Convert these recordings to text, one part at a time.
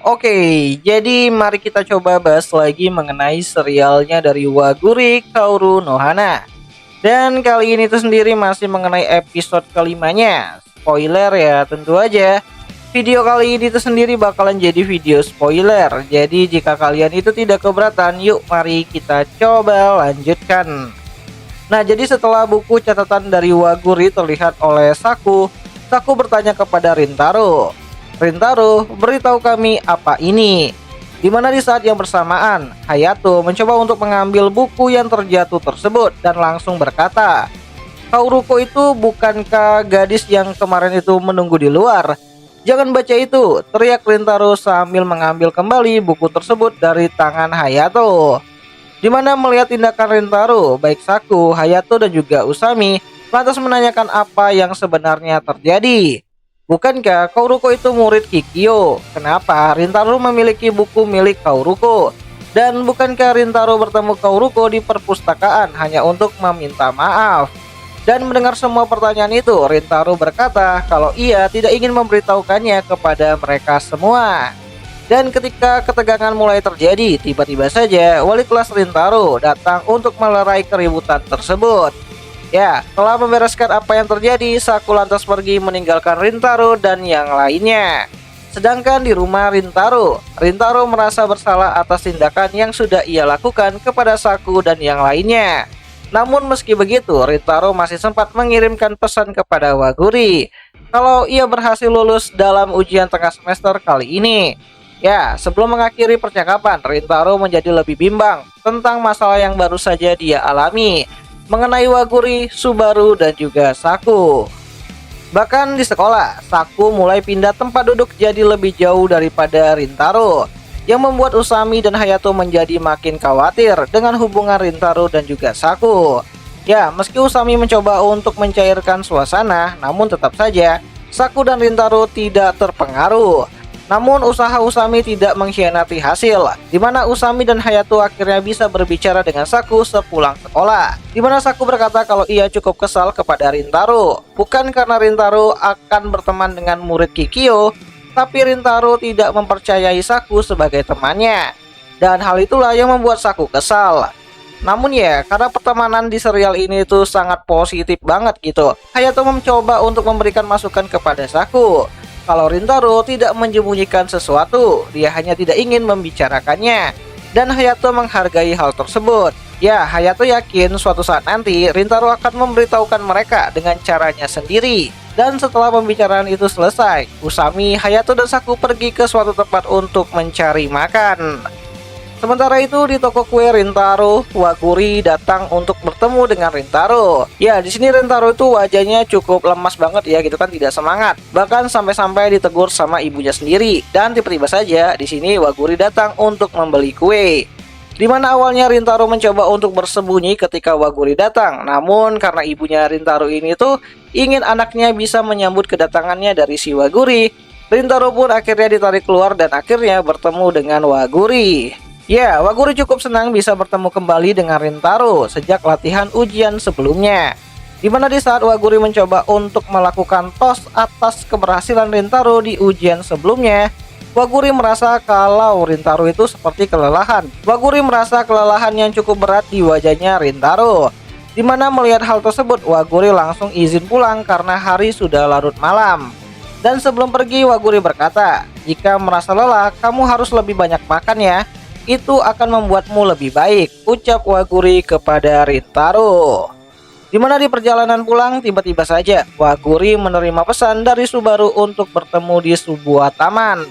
Oke, jadi mari kita coba bahas lagi mengenai serialnya dari Waguri Kaoru no Hana. Dan kali ini tuh sendiri masih mengenai episode kelimanya. Spoiler ya, tentu aja. Video kali ini tuh sendiri bakalan jadi video spoiler. Jadi jika kalian itu tidak keberatan, yuk mari kita coba lanjutkan. Nah, jadi setelah buku catatan dari Waguri terlihat oleh Saku, Saku bertanya kepada Rintaro. Rintaro, beritahu kami apa ini. Di mana di saat yang bersamaan, Hayato mencoba untuk mengambil buku yang terjatuh tersebut dan langsung berkata, Kauruko itu bukankah gadis yang kemarin itu menunggu di luar? Jangan baca itu, teriak Rintaro sambil mengambil kembali buku tersebut dari tangan Hayato. Di mana melihat tindakan Rintaro, baik Saku, Hayato dan juga Usami lantas menanyakan apa yang sebenarnya terjadi. Bukankah Kauruko itu murid Kikyo? Kenapa Rintaro memiliki buku milik Kauruko? Dan bukankah Rintaro bertemu Kauruko di perpustakaan hanya untuk meminta maaf? Dan mendengar semua pertanyaan itu, Rintaro berkata kalau ia tidak ingin memberitahukannya kepada mereka semua. Dan ketika ketegangan mulai terjadi, tiba-tiba saja wali kelas Rintaro datang untuk melerai keributan tersebut. Ya, setelah membereskan apa yang terjadi, Saku lantas pergi meninggalkan Rintaro dan yang lainnya. Sedangkan di rumah Rintaro merasa bersalah atas tindakan yang sudah ia lakukan kepada Saku dan yang lainnya. Namun meski begitu, Rintaro masih sempat mengirimkan pesan kepada Waguri kalau ia berhasil lulus dalam ujian tengah semester kali ini. Ya, sebelum mengakhiri percakapan, Rintaro menjadi lebih bimbang tentang masalah yang baru saja dia alami mengenai Waguri, Subaru, dan juga Saku. Bahkan di sekolah, Saku mulai pindah tempat duduk jadi lebih jauh daripada Rintaro, yang membuat Usami dan Hayato menjadi makin khawatir dengan hubungan Rintaro dan juga Saku. Ya, meski Usami mencoba untuk mencairkan suasana, namun tetap saja Saku dan Rintaro tidak terpengaruh. Namun usaha Usami tidak mengkhianati hasil, di mana Usami dan Hayato akhirnya bisa berbicara dengan Saku sepulang sekolah. Di mana Saku berkata kalau ia cukup kesal kepada Rintaro, bukan karena Rintaro akan berteman dengan murid Kikyo, tapi Rintaro tidak mempercayai Saku sebagai temannya. Dan hal itulah yang membuat Saku kesal. Namun ya, karena pertemanan di serial ini tuh sangat positif banget gitu, Hayato mencoba untuk memberikan masukan kepada Saku kalau Rintaro tidak menyembunyikan sesuatu, dia hanya tidak ingin membicarakannya. Dan Hayato menghargai hal tersebut. Ya, Hayato yakin suatu saat nanti Rintaro akan memberitahukan mereka dengan caranya sendiri. Dan setelah pembicaraan itu selesai, Usami, Hayato, dan Saku pergi ke suatu tempat untuk mencari makan. Sementara itu di toko kue Rintaro, Waguri datang untuk bertemu dengan Rintaro. Ya, di sini Rintaro itu wajahnya cukup lemas banget ya, gitu kan, tidak semangat. Bahkan sampai-sampai ditegur sama ibunya sendiri. Dan tiba-tiba saja di sini Waguri datang untuk membeli kue. Di mana awalnya Rintaro mencoba untuk bersembunyi ketika Waguri datang. Namun karena ibunya Rintaro ini tuh ingin anaknya bisa menyambut kedatangannya dari si Waguri, Rintaro pun akhirnya ditarik keluar dan akhirnya bertemu dengan Waguri. Ya, Waguri cukup senang bisa bertemu kembali dengan Rintaro sejak latihan ujian sebelumnya. Di mana di saat Waguri mencoba untuk melakukan tos atas keberhasilan Rintaro di ujian sebelumnya, Waguri merasa kalau Rintaro itu seperti kelelahan. Waguri merasa kelelahan yang cukup berat di wajahnya Rintaro. Di mana melihat hal tersebut, Waguri langsung izin pulang karena hari sudah larut malam. Dan sebelum pergi, Waguri berkata, jika merasa lelah, kamu harus lebih banyak makan ya. Itu akan membuatmu lebih baik, ucap Waguri kepada Rintaro. Di mana di perjalanan pulang, tiba-tiba saja Waguri menerima pesan dari Subaru untuk bertemu di sebuah taman.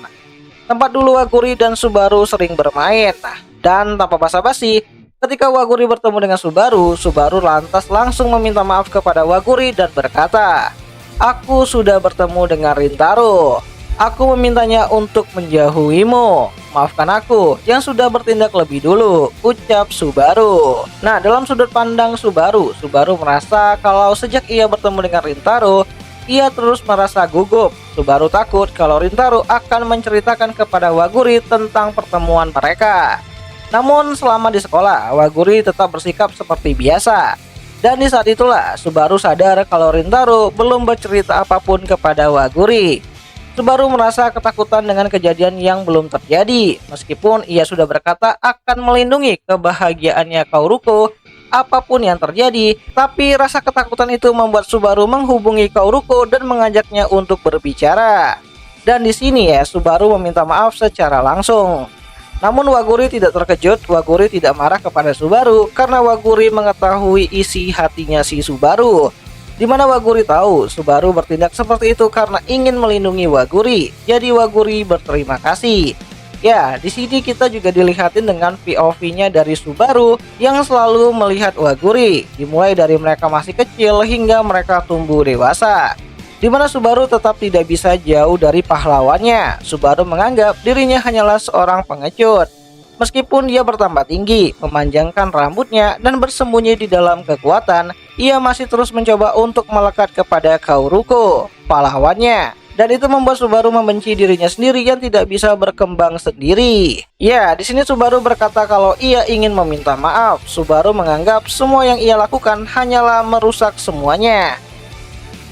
Tempat dulu Waguri dan Subaru sering bermain. Dan tanpa basa-basi, ketika Waguri bertemu dengan Subaru, Subaru lantas langsung meminta maaf kepada Waguri dan berkata, aku sudah bertemu dengan Rintaro. Aku memintanya untuk menjauhimu. Maafkan aku yang sudah bertindak lebih dulu, ucap Subaru. Nah, dalam sudut pandang Subaru merasa kalau sejak ia bertemu dengan Rintaro, ia terus merasa gugup. Subaru takut kalau Rintaro akan menceritakan kepada Waguri tentang pertemuan mereka. Namun selama di sekolah, Waguri tetap bersikap seperti biasa. Dan di saat itulah Subaru sadar kalau Rintaro belum bercerita apapun kepada Waguri. Subaru merasa ketakutan dengan kejadian yang belum terjadi. Meskipun ia sudah berkata akan melindungi kebahagiaannya Kauruko apapun yang terjadi, tapi rasa ketakutan itu membuat Subaru menghubungi Kauruko dan mengajaknya untuk berbicara. Dan di sini ya, Subaru meminta maaf secara langsung. Namun Waguri tidak terkejut, Waguri tidak marah kepada Subaru karena Waguri mengetahui isi hatinya si Subaru. Di mana Waguri tahu Subaru bertindak seperti itu karena ingin melindungi Waguri. Jadi Waguri berterima kasih. Ya, di sini kita juga dilihatin dengan POV-nya dari Subaru yang selalu melihat Waguri, dimulai dari mereka masih kecil hingga mereka tumbuh dewasa. Di mana Subaru tetap tidak bisa jauh dari pahlawannya. Subaru menganggap dirinya hanyalah seorang pengecut. Meskipun dia bertambah tinggi, memanjangkan rambutnya, dan bersembunyi di dalam kekuatan, ia masih terus mencoba untuk melekat kepada Kauruko, pahlawannya. Dan itu membuat Subaru membenci dirinya sendiri yang tidak bisa berkembang sendiri. Ya, di sini Subaru berkata kalau ia ingin meminta maaf. Subaru menganggap semua yang ia lakukan hanyalah merusak semuanya.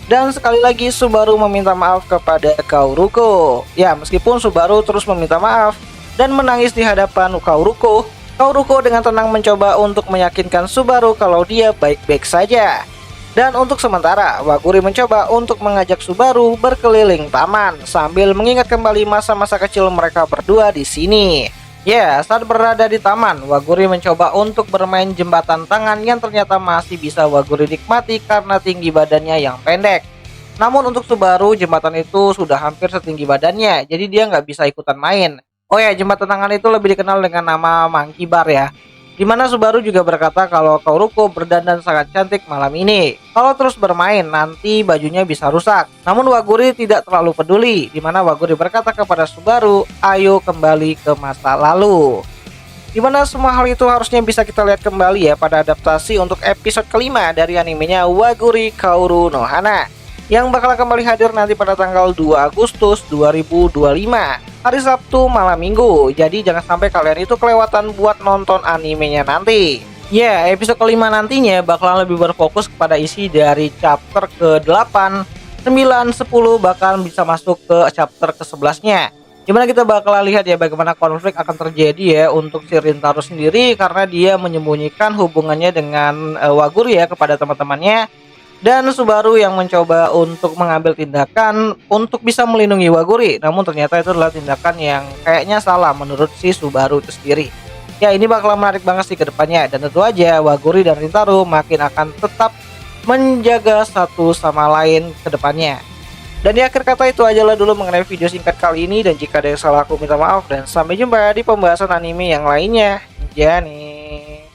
Dan sekali lagi Subaru meminta maaf kepada Kauruko. Ya, meskipun Subaru terus meminta maaf dan menangis di hadapan Kauruko, Kauruko dengan tenang mencoba untuk meyakinkan Subaru kalau dia baik-baik saja. Dan untuk sementara, Waguri mencoba untuk mengajak Subaru berkeliling taman sambil mengingat kembali masa-masa kecil mereka berdua di sini. Ya, saat berada di taman, Waguri mencoba untuk bermain jembatan tangan yang ternyata masih bisa Waguri nikmati karena tinggi badannya yang pendek. Namun untuk Subaru, jembatan itu sudah hampir setinggi badannya, jadi dia nggak bisa ikutan main. Oh ya, jembatan tangan itu lebih dikenal dengan nama Monkey Bar ya. Dimana Subaru juga berkata kalau Kauruko berdandan sangat cantik malam ini. Kalau terus bermain, nanti bajunya bisa rusak. Namun Waguri tidak terlalu peduli, dimana Waguri berkata kepada Subaru, ayo kembali ke masa lalu. Dimana semua hal itu harusnya bisa kita lihat kembali ya pada adaptasi untuk episode kelima dari animenya Waguri Kaoru no Hana, yang bakal kembali hadir nanti pada tanggal 2 Agustus 2025, hari Sabtu malam minggu. Jadi jangan sampai kalian itu kelewatan buat nonton animenya nanti. Ya, episode kelima nantinya bakalan lebih berfokus kepada isi dari chapter ke-8, 9, 10 bahkan bisa masuk ke chapter ke-11-nya. Dimana kita bakalan lihat ya bagaimana konflik akan terjadi ya untuk si Rintaro sendiri karena dia menyembunyikan hubungannya dengan Waguri ya kepada teman-temannya. Dan Subaru yang mencoba untuk mengambil tindakan untuk bisa melindungi Waguri, namun ternyata itu adalah tindakan yang kayaknya salah menurut si Subaru itu sendiri. Ya, ini bakal menarik banget sih ke depannya, dan tentu aja Waguri dan Rintaro makin akan tetap menjaga satu sama lain ke depannya. Dan di akhir kata itu aja lah dulu mengenai video singkat kali ini, dan jika ada yang salah aku minta maaf dan sampai jumpa di pembahasan anime yang lainnya. Jani.